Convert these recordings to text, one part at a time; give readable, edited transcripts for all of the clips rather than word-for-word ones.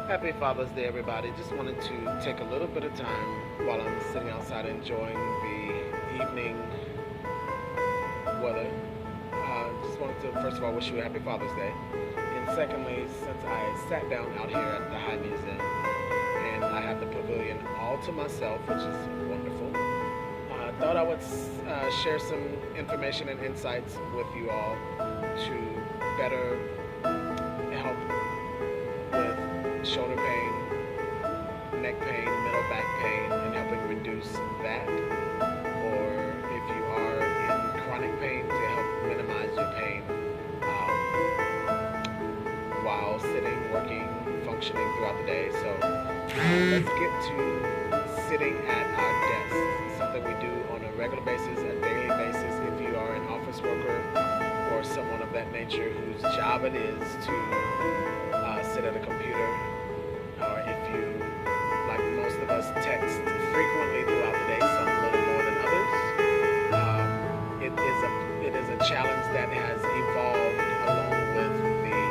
Happy Father's Day, everybody. Just wanted to take a little bit of time while I'm sitting outside enjoying the evening weather. Just wanted to, first of all, wish you a happy Father's Day. And secondly, since I sat down out here at the High Museum and I have the pavilion all to myself, which is wonderful, I thought I would share some information and insights with you all to better help with shoulder pain, neck pain, middle back pain, and helping reduce that. Or if you are in chronic pain, to help minimize your pain while sitting, working, functioning throughout the day. So let's get to sitting at our desks. It's something we do on a regular basis, a daily basis. If you are an office worker or someone of that nature whose job it is to sit at a computer, or if you, like most of us, text frequently throughout the day, some a little more than others, it is a challenge that has evolved along with the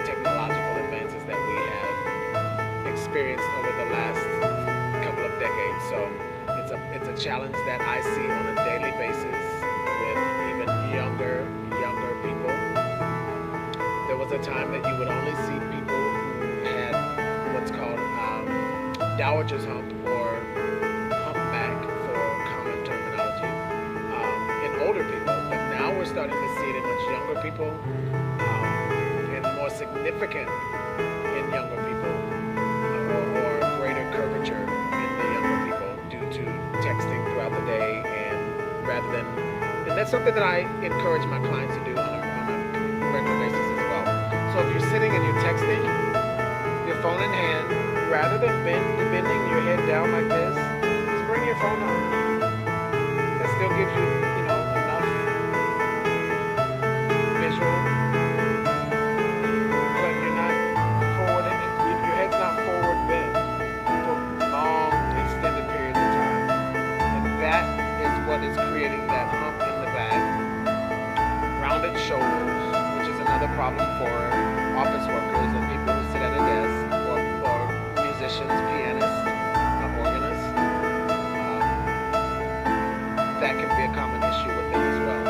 technological advances that we have experienced over the last couple of decades. So it's a challenge that I see on a daily basis with even younger people. There was a time that you would only see people who had what's called dowager's hump or humpback for common terminology in older people. But now we're starting to see it in much younger people and more significant in younger people or greater curvature in the younger people due to texting throughout the day and that's something that I encourage my clients to do on a regular basis as well. So if you're sitting and you're texting, your phone in hand, rather than bending your head down like this, just bring your phone up. That still gives you, enough visual, but you're not forward, your head's not forward bent for long, extended periods of time. And that is what is creating that hump in the back, rounded shoulders, which is another problem for office workers and people who sit at a desk, or musicians, pianists, organists. That can be a common issue with them as well.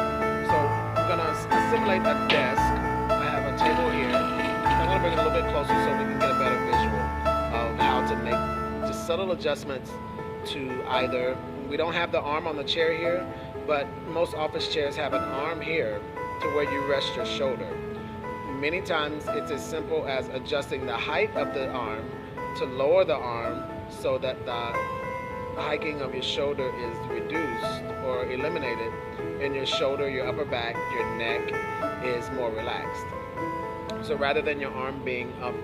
So I'm going to assimilate a desk. I have a table here. I'm going to bring it a little bit closer so we can get a better visual of how to make just subtle adjustments to either, we don't have the arm on the chair here, but most office chairs have an arm here to where you rest your shoulder. Many times it's as simple as adjusting the height of the arm to lower the arm so that the hiking of your shoulder is reduced or eliminated, and your shoulder, your upper back, your neck is more relaxed. So rather than your arm being up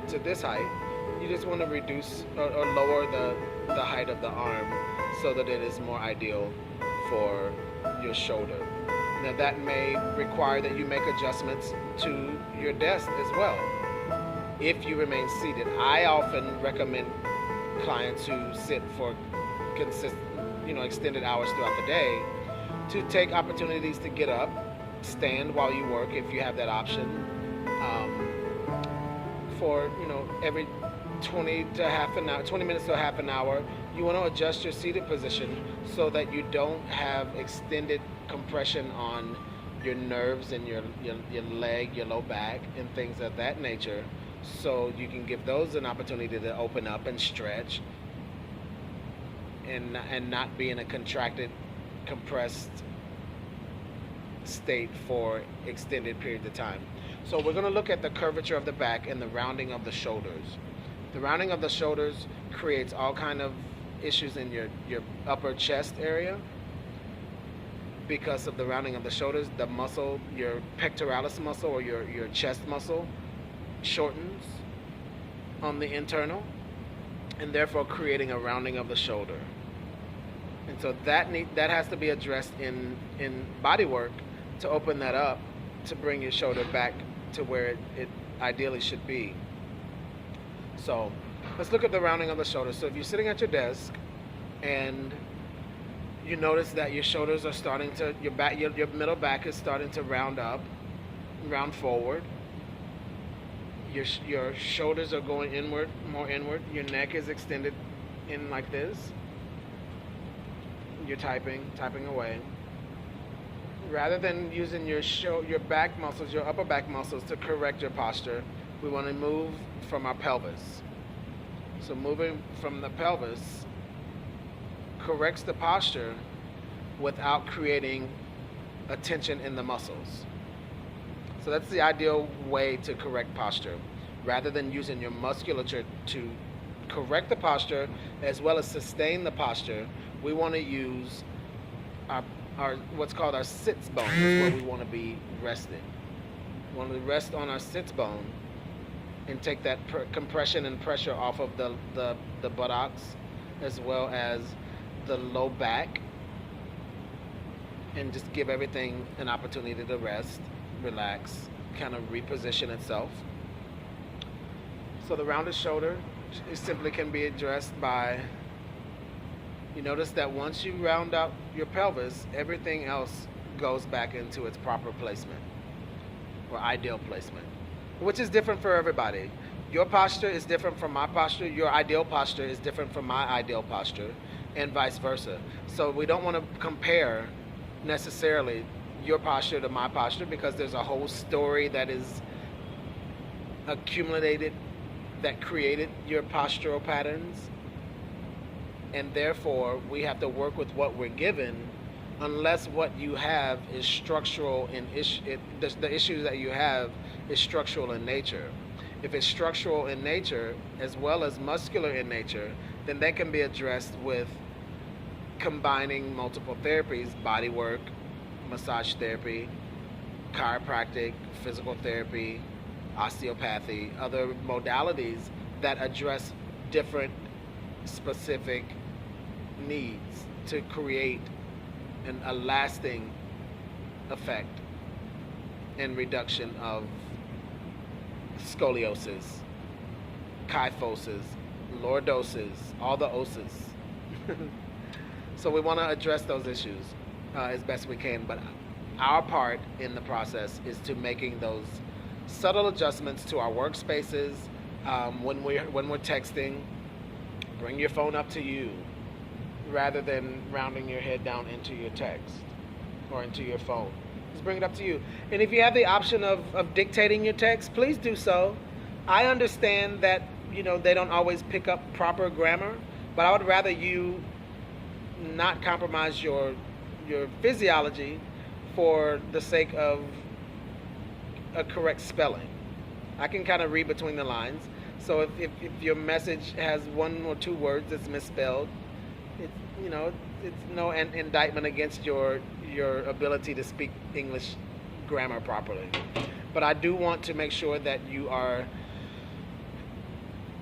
to this height, you just want to reduce or lower the height of the arm so that it is more ideal for your shoulder. Now that may require that you make adjustments to your desk as well. If you remain seated, I often recommend clients who sit for extended hours throughout the day to take opportunities to get up, stand while you work if you have that option. For every 20 minutes to half an hour, you want to adjust your seated position so that you don't have extended compression on your nerves and your leg, your low back, and things of that nature. So you can give those an opportunity to open up and stretch and not be in a contracted, compressed state for extended periods of time. So we're going to look at the curvature of the back and the rounding of the shoulders. The rounding of the shoulders creates all kind of issues in your upper chest area because of the rounding of the shoulders. The muscle, your pectoralis muscle or your chest muscle, shortens on the internal, and therefore creating a rounding of the shoulder. And so that has to be addressed in body work to open that up, to bring your shoulder back to where it ideally should be. So let's look at the rounding of the shoulder. So if you're sitting at your desk and you notice that your shoulders are starting to, your middle back is starting to round up, round forward, Your shoulders are going inward, more inward. Your neck is extended in like this. You're typing away. Rather than using your back muscles, your upper back muscles to correct your posture, we want to move from our pelvis. So moving from the pelvis corrects the posture without creating a tension in the muscles. So that's the ideal way to correct posture. Rather than using your musculature to correct the posture as well as sustain the posture, we want to use our what's called our sits bone, is where we want to be resting. We want to rest on our sits bone and take that compression and pressure off of the buttocks as well as the low back, and just give everything an opportunity to rest, relax, kind of reposition itself. So the rounded shoulder simply can be addressed by, you notice that once you round out your pelvis, everything else goes back into its proper placement or ideal placement, which is different for everybody. Your posture is different from my posture. Your ideal posture is different from my ideal posture, and vice versa. So we don't want to compare necessarily your posture to my posture, because there's a whole story that is accumulated that created your postural patterns, and therefore we have to work with what we're given, unless what you have is structural and the issues that you have is structural in nature. If it's structural in nature as well as muscular in nature, then that can be addressed with combining multiple therapies: body work, massage therapy, chiropractic, physical therapy, osteopathy, other modalities that address different specific needs to create a lasting effect and reduction of scoliosis, kyphosis, lordosis, all the oses. So we want to address those issues as best we can, but our part in the process is to making those subtle adjustments to our workspaces. When we're texting, bring your phone up to you rather than rounding your head down into your text or into your phone. Just bring it up to you. And if you have the option of dictating your text, please do so. I understand that they don't always pick up proper grammar, but I would rather you not compromise your physiology for the sake of a correct spelling. I can kind of read between the lines. So if your message has one or two words that's misspelled, it's no indictment against your ability to speak English grammar properly. But I do want to make sure that you are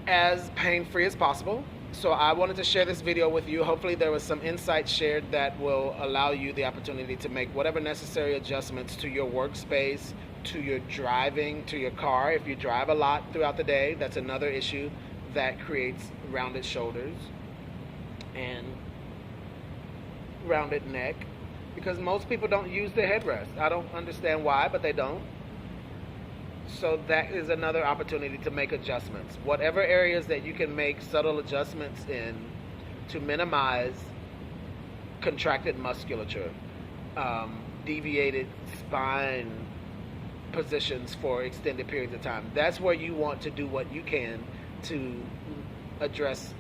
as pain-free as possible. So I wanted to share this video with you. Hopefully there was some insight shared that will allow you the opportunity to make whatever necessary adjustments to your workspace, to your driving, to your car. If you drive a lot throughout the day, that's another issue that creates rounded shoulders and rounded neck, because most people don't use the headrest. I don't understand why, but they don't. So that is another opportunity to make adjustments. Whatever areas that you can make subtle adjustments in to minimize contracted musculature, deviated spine positions for extended periods of time. That's where you want to do what you can to address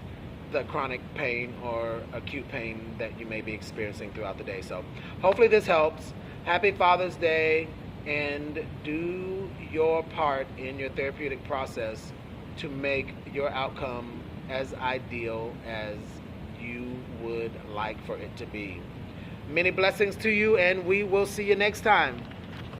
the chronic pain or acute pain that you may be experiencing throughout the day. So hopefully this helps. Happy Father's Day, and do your part in your therapeutic process to make your outcome as ideal as you would like for it to be. Many blessings to you, and we will see you next time.